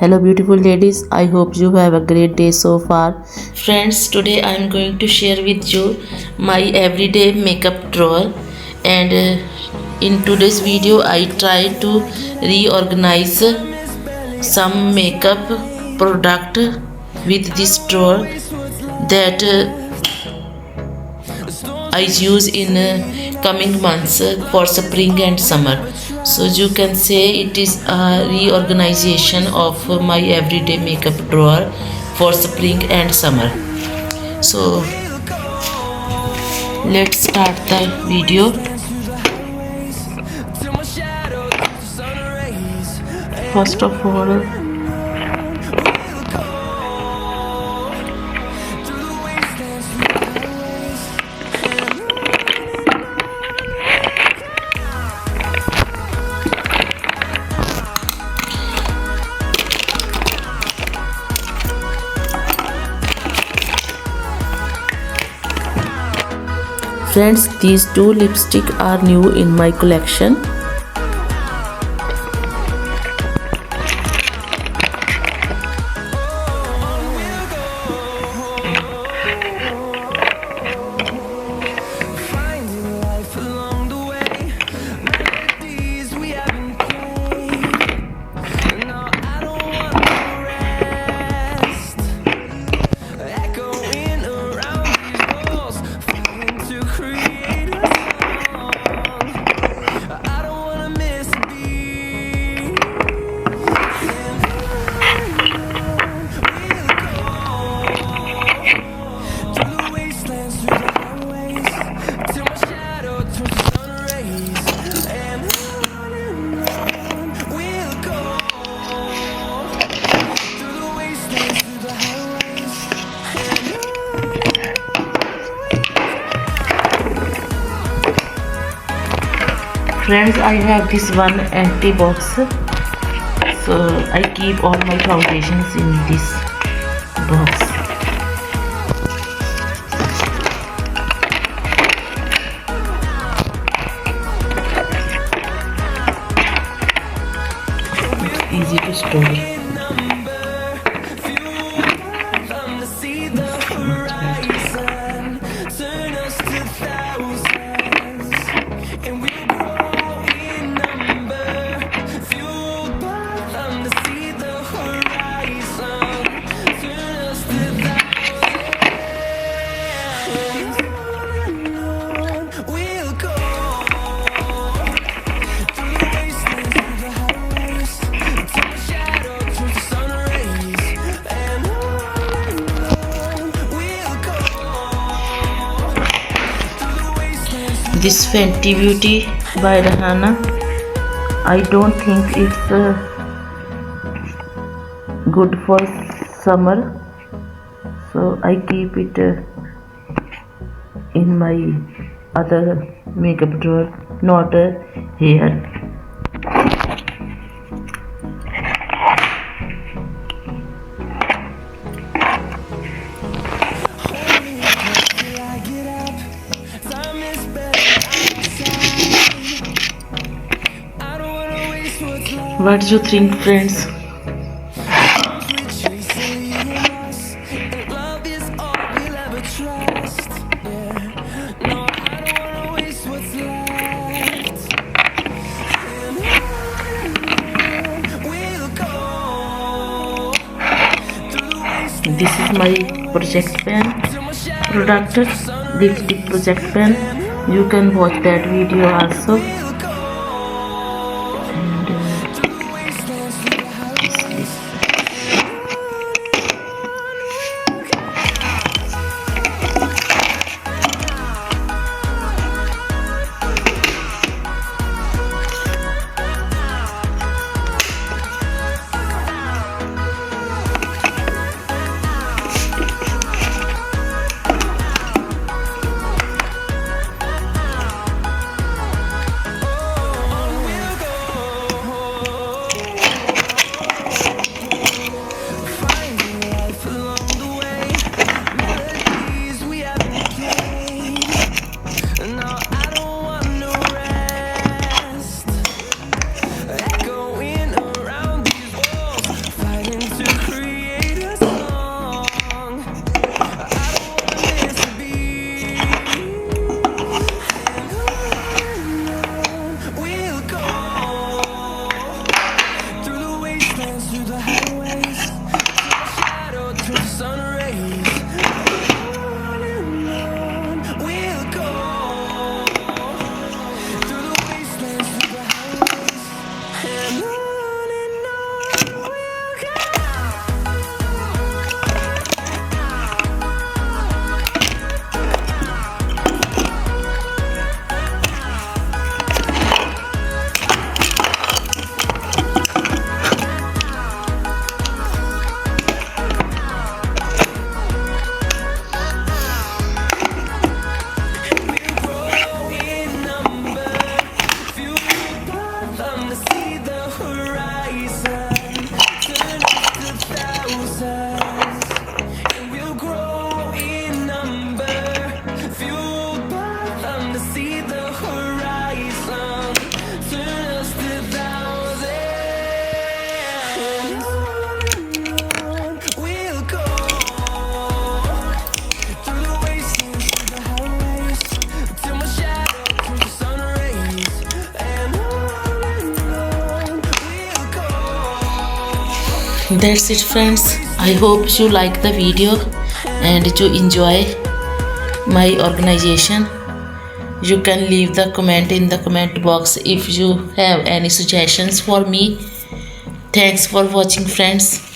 Hello beautiful ladies, I hope you have a great day so far. Friends, today I am going to share with you my everyday makeup drawer, and in today's video I try to reorganize some makeup product with this drawer that I use in coming months for spring and summer. So you can say it is a reorganization of my everyday makeup drawer for spring and summer. So let's start the video. First of all, friends, these two lipsticks are new in my collection. Friends, I have this one empty box, so I keep all my foundations in this box. It's easy to store. This Fenty Beauty by Rihanna, I don't think it's good for summer, so I keep it in my other makeup drawer, not here. What do you think, friends? This is my project pen product, lipstick project pen. You can watch that video also. That's it, friends. I hope you like the video and you enjoy my organization. You can leave the comment in the comment box if you have any suggestions for me. Thanks for watching, friends.